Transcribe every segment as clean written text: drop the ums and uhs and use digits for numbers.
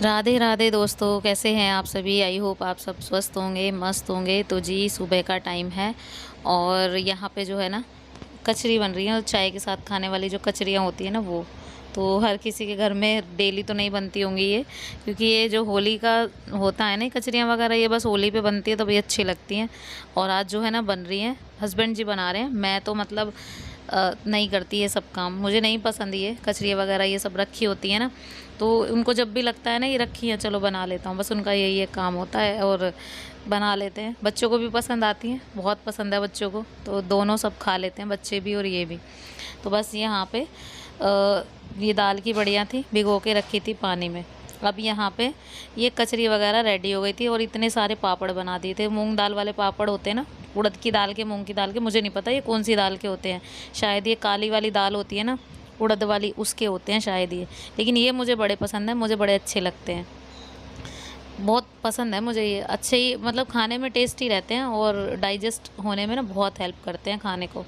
राधे राधे दोस्तों, कैसे हैं आप सभी। आई होप आप सब स्वस्थ होंगे, मस्त होंगे। तो जी सुबह का टाइम है और यहाँ पे जो है ना कचरी बन रही है, और चाय के साथ खाने वाली जो कचरियाँ होती है ना वो तो हर किसी के घर में डेली तो नहीं बनती होंगी ये, क्योंकि ये जो होली का होता है ना कचरियाँ वगैरह, ये बस होली पे बनती है, तभी अच्छी लगती हैं। और आज जो है ना बन रही हैं, हस्बैंड जी बना रहे हैं। मैं तो मतलब नहीं करती ये सब काम, मुझे नहीं पसंद ये कचरियाँ वगैरह ये सब रखी होती है ना, तो उनको जब भी लगता है ना ये रखी है चलो बना लेता हूँ, बस उनका यही एक काम होता है और बना लेते हैं। बच्चों को भी पसंद आती हैं, बहुत पसंद है बच्चों को, तो दोनों सब खा लेते हैं, बच्चे भी और ये भी। तो बस यहाँ पे ये दाल की बड़ियाँ थी, भिगो के रखी थी पानी में। अब यहाँ पे ये कचरी वगैरह रेडी हो गई थी और इतने सारे पापड़ बना दिए थे। मूंग दाल वाले पापड़ होते हैं ना, उड़द की दाल के, मूंग की दाल के, मुझे नहीं पता ये कौन सी दाल के होते हैं। शायद ये काली वाली दाल होती है ना, उड़द वाली, उसके होते हैं शायद ये। लेकिन ये मुझे बड़े पसंद है, मुझे बड़े अच्छे लगते हैं, बहुत पसंद है मुझे ये। अच्छे ही मतलब खाने में टेस्टी रहते हैं और डाइजेस्ट होने में ना बहुत हेल्प करते हैं खाने को।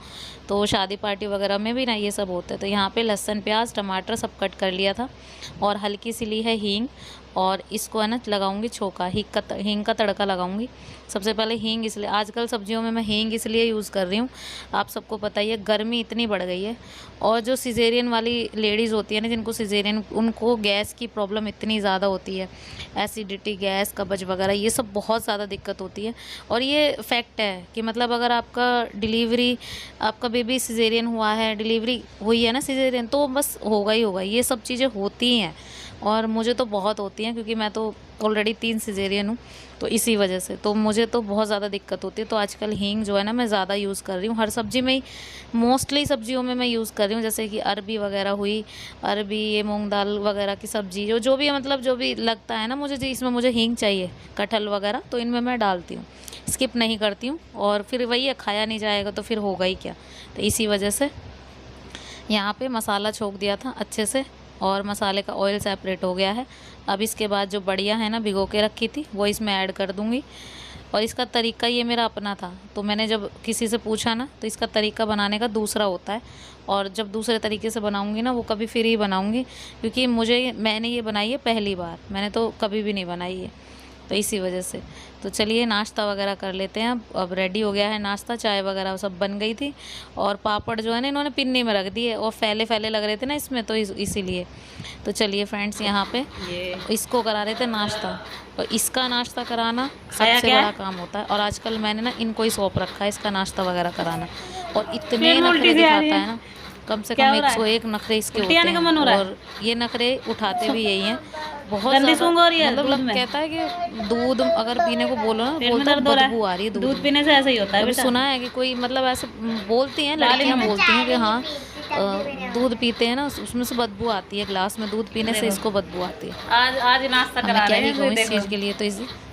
तो शादी पार्टी वगैरह में भी ना ये सब होता है। तो यहाँ पे लहसुन, प्याज, टमाटर सब कट कर लिया था और हल्की सी ली है हींग, और इसको है ना लगाऊंगी छोका, हींग का तड़का लगाऊंगी। सबसे पहले हींग, इसलिए आजकल सब्जियों में मैं हींग इसलिए यूज़ कर रही हूँ, आप सबको पता ही है गर्मी इतनी बढ़ गई है। और जो सिजेरियन वाली लेडीज़ होती है ना, जिनको सिजेरियन, उनको गैस की प्रॉब्लम इतनी ज़्यादा होती है, एसिडिटी, गैस, कब्ज वगैरह, ये सब बहुत ज़्यादा दिक्कत होती है। और ये फैक्ट है कि मतलब अगर आपका बेबी सिजेरियन हुआ है, डिलीवरी हुई है ना सिजेरियन, तो बस होगा ही होगा, ये सब चीज़ें होती हैं। और मुझे तो बहुत होती हैं, क्योंकि मैं तो ऑलरेडी 3 सिजेरियन हूँ, तो इसी वजह से तो मुझे तो बहुत ज़्यादा दिक्कत होती है। तो आजकल हींग जो है ना मैं ज़्यादा यूज़ कर रही हूँ, हर सब्ज़ी में ही, मोस्टली सब्जियों में मैं यूज़ कर रही हूँ। जैसे कि अरबी वगैरह हुई, अरबी, ये मूंग दाल वगैरह की सब्ज़ी, जो भी मतलब जो भी लगता है ना मुझे, जी इसमें मुझे हींग चाहिए, कटहल वगैरह, तो इनमें मैं डालती हूँ, स्किप नहीं करती हूँ। और फिर वही है, खाया नहीं जाएगा तो फिर होगा ही क्या। तो इसी वजह से यहाँ पे मसाला छोक दिया था अच्छे से, और मसाले का ऑयल सेपरेट हो गया है। अब इसके बाद जो बढ़िया है ना भिगो के रखी थी वो इसमें ऐड कर दूँगी। और इसका तरीका ये मेरा अपना था, तो मैंने जब किसी से पूछा ना, तो इसका तरीका बनाने का दूसरा होता है। और जब दूसरे तरीके से बनाऊंगी ना, वो कभी फिर ही बनाऊंगी, क्योंकि मैंने ये बनाई है पहली बार, मैंने तो कभी भी नहीं बनाई है, तो इसी वजह से। तो चलिए नाश्ता वगैरह कर लेते हैं। अब रेडी हो गया है नाश्ता, चाय वगैरह सब बन गई थी। और पापड़ जो है ना इन्होंने पिन्नी में रख दिए, और फैले फैले लग रहे थे ना इसमें, तो इसीलिए। तो चलिए फ्रेंड्स, यहाँ पे इसको करा रहे थे नाश्ता, और इसका नाश्ता कराना सबसे बड़ा काम होता है। और आजकल मैंने ना इनको ही सौंप रखा है इसका नाश्ता वगैरह कराना। और इतने नखरे दिखाता है ना, कम से कम 101 नखरे इसके होते हैं, और ये नखरे उठाते भी यही हैं बहुत ज़्यादा। मतलब कहता है कि दूध अगर पीने को बोलो ना, बोलता है बदबू आ रही है दूध पीने से, ऐसा ही होता है। अभी सुना है कि कोई मतलब ऐसे बोलती हैं लड़कियां, बोलती हैं कि हाँ दूध पीते हैं ना उसमें से बदबू आती है, ग्लास में दूध पीने से इसको बदबू आती है। आज नाश्ता करा रहे हैं इस चीज़ के लिए,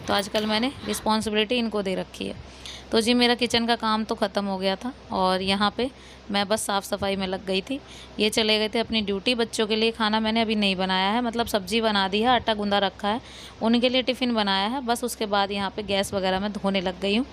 तो आजकल मैंने रिस्पॉन्सिबिलिटी इनको दे रखी है। तो जी मेरा किचन का काम तो ख़त्म हो गया था, और यहाँ पे मैं बस साफ़ सफाई में लग गई थी। ये चले गए थे अपनी ड्यूटी। बच्चों के लिए खाना मैंने अभी नहीं बनाया है, मतलब सब्ज़ी बना दी है, आटा गूंदा रखा है, उनके लिए टिफ़िन बनाया है बस। उसके बाद यहाँ पे गैस वगैरह मैं धोने लग गई हूँ।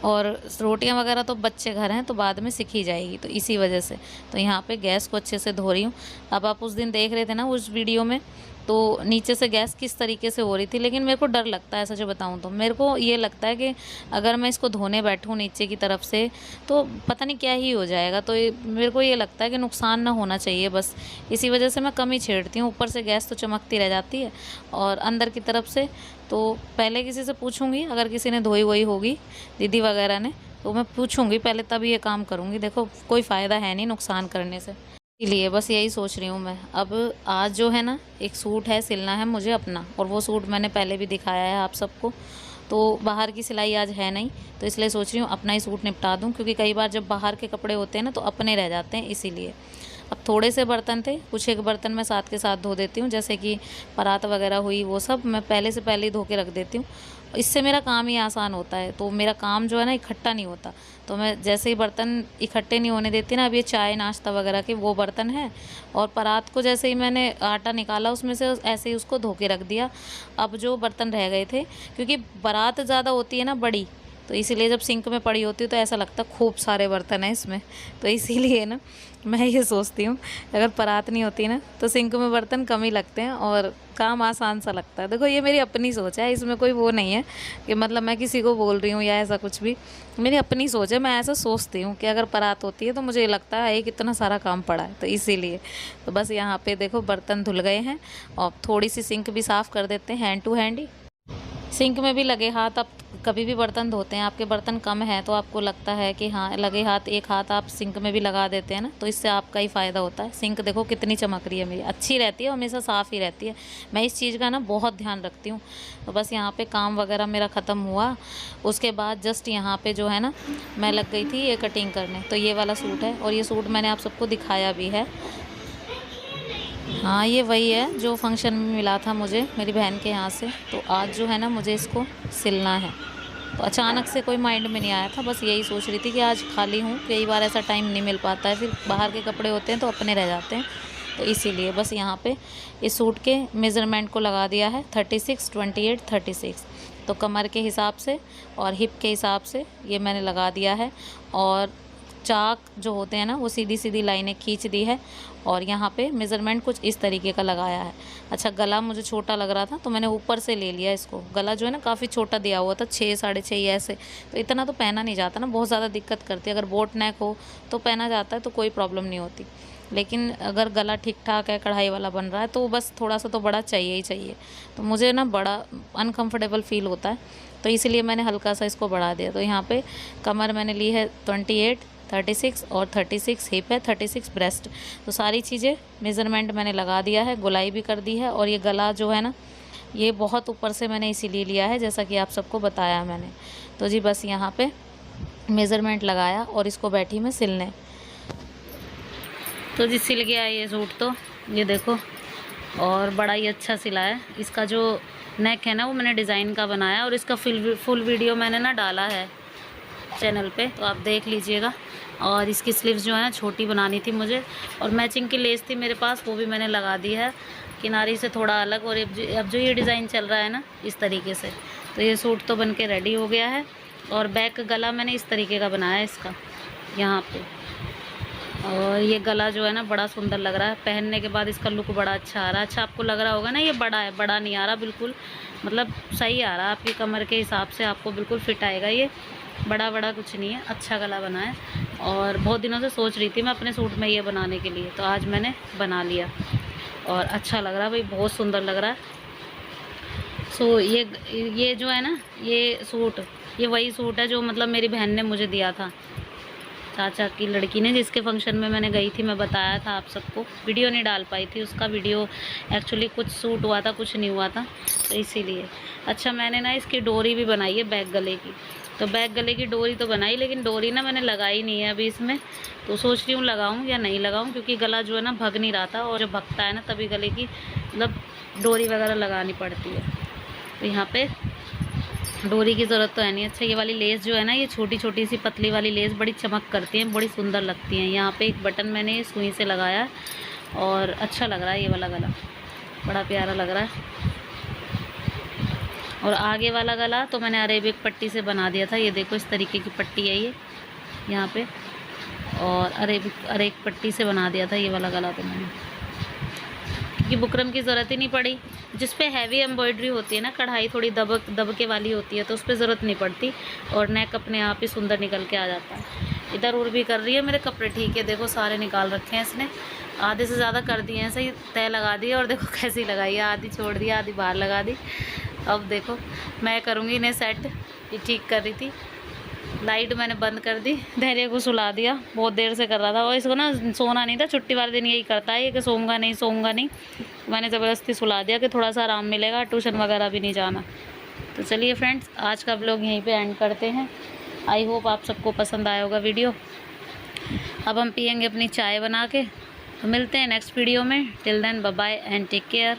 और रोटियां वगैरह तो बच्चे घर हैं तो बाद में सीखी जाएगी, तो इसी वजह से तो यहाँ पे गैस को अच्छे से धो रही हूँ। अब आप उस दिन देख रहे थे ना उस वीडियो में, तो नीचे से गैस किस तरीके से हो रही थी, लेकिन मेरे को डर लगता है, सच बताऊँ तो मेरे को ये लगता है कि अगर मैं इसको धोने बैठूँ नीचे की तरफ से तो पता नहीं क्या ही हो जाएगा। तो मेरे को ये लगता है कि नुकसान ना होना चाहिए, बस इसी वजह से मैं कम ही छेड़ती हूँ। ऊपर से गैस तो चमकती रह जाती है, और अंदर की तरफ से तो पहले किसी से पूछूंगी, अगर किसी ने धोई वही होगी, दीदी वगैरह ने, तो मैं पूछूंगी पहले, तब ये काम करूंगी। देखो कोई फ़ायदा है नहीं नुकसान करने से, इसलिए बस यही सोच रही हूँ मैं। अब आज जो है ना एक सूट है, सिलना है मुझे अपना, और वो सूट मैंने पहले भी दिखाया है आप सबको, तो बाहर की सिलाई आज है नहीं, तो इसलिए सोच रही हूँ अपना ही सूट निपटा दूँ, क्योंकि कई बार जब बाहर के कपड़े होते हैं ना तो अपने रह जाते हैं, इसीलिए। अब थोड़े से बर्तन थे, कुछ एक बर्तन मैं साथ के साथ धो देती हूँ, जैसे कि परात वगैरह हुई, वो सब मैं पहले ही धो के रख देती हूँ। इससे मेरा काम ही आसान होता है, तो मेरा काम जो है ना इकट्ठा नहीं होता। तो मैं जैसे ही बर्तन इकट्ठे नहीं होने देती ना, अब ये चाय नाश्ता वगैरह के वो बर्तन है, और परात को जैसे ही मैंने आटा निकाला उसमें से, ऐसे ही उसको धो के रख दिया। अब जो बर्तन रह गए थे, क्योंकि बारात ज़्यादा होती है ना बड़ी, तो इसीलिए जब सिंक में पड़ी होती है तो ऐसा लगता है खूब सारे बर्तन हैं इसमें, तो इसीलिए ना मैं ये सोचती हूँ अगर परात नहीं होती ना तो सिंक में बर्तन कम ही लगते हैं और काम आसान सा लगता है। देखो ये मेरी अपनी सोच है, इसमें कोई वो नहीं है कि मतलब मैं किसी को बोल रही हूँ या ऐसा कुछ भी। मेरी अपनी सोच है, मैं ऐसा सोचती हूँ कि अगर परात होती है तो मुझे लगता है कितना सारा काम पड़ा है, तो इसीलिए। तो बस यहाँ पे देखो बर्तन धुल गए हैं और थोड़ी सी सिंक भी साफ़ कर देते हैं हैंड टू हैंड ही। सिंक में भी लगे हाथ, आप कभी भी बर्तन धोते हैं, आपके बर्तन कम है तो आपको लगता है कि हाँ लगे हाथ, एक हाथ आप सिंक में भी लगा देते हैं ना, तो इससे आपका ही फ़ायदा होता है। सिंक देखो कितनी चमक रही है मेरी, अच्छी रहती है, हमेशा साफ़ ही रहती है। मैं इस चीज़ का ना बहुत ध्यान रखती हूँ। तो बस यहाँ पे काम वगैरह मेरा ख़त्म हुआ, उसके बाद जस्ट यहाँ पे जो है ना मैं लग गई थी ये कटिंग करने। तो ये वाला सूट है और ये सूट मैंने आप सबको दिखाया भी है। हाँ ये वही है जो फंक्शन में मिला था मुझे मेरी बहन के यहाँ से। तो आज जो है ना मुझे इसको सिलना है। तो अचानक से कोई माइंड में नहीं आया था, बस यही सोच रही थी कि आज खाली हूँ, कई बार ऐसा टाइम नहीं मिल पाता है, फिर बाहर के कपड़े होते हैं तो अपने रह जाते हैं, तो इसीलिए बस यहाँ पे इस सूट के मेज़रमेंट को लगा दिया है 36, 28, 36। तो कमर के हिसाब से और हिप के हिसाब से ये मैंने लगा दिया है। और चाक जो होते हैं ना वो सीधी सीधी लाइनें खींच दी है और यहाँ पे मेज़रमेंट कुछ इस तरीके का लगाया है। अच्छा गला मुझे छोटा लग रहा था तो मैंने ऊपर से ले लिया इसको। गला जो है ना काफ़ी छोटा दिया हुआ था, 6, 6.5 ऐसे, तो इतना तो पहना नहीं जाता ना, बहुत ज़्यादा दिक्कत करती है। अगर बोट नेक हो तो पहना जाता है तो कोई प्रॉब्लम नहीं होती, लेकिन अगर गला ठीक ठाक है, कढ़ाई वाला बन रहा है, तो बस थोड़ा सा तो बड़ा चाहिए ही चाहिए। तो मुझे ना बड़ा अनकम्फर्टेबल फ़ील होता है, तो इसीलिए मैंने हल्का सा इसको बढ़ा दिया। तो यहाँ पे कमर मैंने ली है 28, 36 और 36 हिप है, 36 ब्रेस्ट। तो सारी चीज़ें मेज़रमेंट मैंने लगा दिया है, गोलाई भी कर दी है। और ये गला जो है ना ये बहुत ऊपर से मैंने इसीलिए लिया है जैसा कि आप सबको बताया मैंने। तो जी बस यहाँ पे मेज़रमेंट लगाया और इसको बैठी मैं सिलने। तो जी सिल गया ये सूट, तो ये देखो, और बड़ा ही अच्छा सिला है। इसका जो नेक है ना वो मैंने डिज़ाइन का बनाया और इसका फुल वीडियो मैंने ना डाला है चैनल पे, तो आप देख लीजिएगा। और इसकी स्लीव्स जो है ना छोटी बनानी थी मुझे, और मैचिंग की लेस थी मेरे पास, वो भी मैंने लगा दी है किनारी से थोड़ा अलग। और अब जो ये डिज़ाइन चल रहा है ना इस तरीके से, तो ये सूट तो बन के रेडी हो गया है। और बैक गला मैंने इस तरीके का बनाया है इसका यहाँ पे, और ये गला जो है ना बड़ा सुंदर लग रहा है पहनने के बाद, इसका लुक बड़ा अच्छा आ रहा है। अच्छा आपको लग रहा होगा ना ये बड़ा है, बड़ा नहीं आ रहा, बिल्कुल मतलब सही आ रहा है आपकी कमर के हिसाब से, आपको बिल्कुल फिट आएगा। ये बड़ा कुछ नहीं है, अच्छा गला बना है। और बहुत दिनों से सोच रही थी मैं अपने सूट में ये बनाने के लिए, तो आज मैंने बना लिया और अच्छा लग रहा है भाई, बहुत सुंदर लग रहा है। सो ये जो है ना ये सूट, ये वही सूट है जो मतलब मेरी बहन ने मुझे दिया था, चाचा की लड़की ने, जिसके फंक्शन में मैंने गई थी। मैं बताया था आप सबको, वीडियो नहीं डाल पाई थी उसका, वीडियो एक्चुअली कुछ सूट हुआ था कुछ नहीं हुआ था, तो इसीलिए। अच्छा मैंने ना इसकी डोरी भी बनाई है बैक गले की, तो बैक गले की डोरी तो बनाई, लेकिन डोरी ना मैंने लगाई नहीं है अभी इसमें। तो सोच रही हूँ लगाऊँ या नहीं लगाऊँ, क्योंकि गला जो है ना भग नहीं रहा था, और जब भगता है ना तभी गले की मतलब डोरी वगैरह लगानी पड़ती है। तो यहाँ पे डोरी की ज़रूरत तो है नहीं। अच्छा ये वाली लेस जो है ना, ये छोटी छोटी सी पतली वाली लेस बड़ी चमक करती हैं, बड़ी सुंदर लगती हैं। यहाँ पे एक बटन मैंने सुई से लगाया और अच्छा लग रहा है ये वाला गला, बड़ा प्यारा लग रहा है। और आगे वाला गला तो मैंने अरेबिक पट्टी से बना दिया था, ये देखो इस तरीके की पट्टी है ये यहाँ पे, और अरेबिक पट्टी से बना दिया था ये वाला गला तो मैंने, क्योंकि बुकरम की ज़रूरत ही नहीं पड़ी। जिस पे हैवी एम्ब्रॉयडरी होती है ना, कढ़ाई थोड़ी दबके वाली होती है, तो उस पर ज़रूरत नहीं पड़ती, और नेक अपने आप ही सुंदर निकल के आ जाता है। इधर उर भी कर रही है मेरे कपड़े, ठीक है, देखो सारे निकाल रखे हैं इसने, आधे से ज़्यादा कर दिए हैं, सही तय लगा दी, और देखो कैसी लगाई है, आधी छोड़ दी आधी बाहर लगा दी। अब देखो मैं करूँगी इन्हें सेट, ये ठीक कर रही थी। लाइट मैंने बंद कर दी, धैर्य को सुला दिया, बहुत देर से कर रहा था, और इसको ना सोना नहीं था, छुट्टी वाले दिन यही करता है कि सोऊंगा नहीं। मैंने ज़बरदस्ती सुला दिया कि थोड़ा सा आराम मिलेगा, ट्यूशन वगैरह भी नहीं जाना। तो चलिए फ्रेंड्स, आज का ब्लॉग यहीं पे एंड करते हैं। आई होप आप सबको पसंद आया होगा वीडियो। अब हम पियेंगे अपनी चाय बना के, तो मिलते हैं नेक्स्ट वीडियो में। Till then bye bye and take care.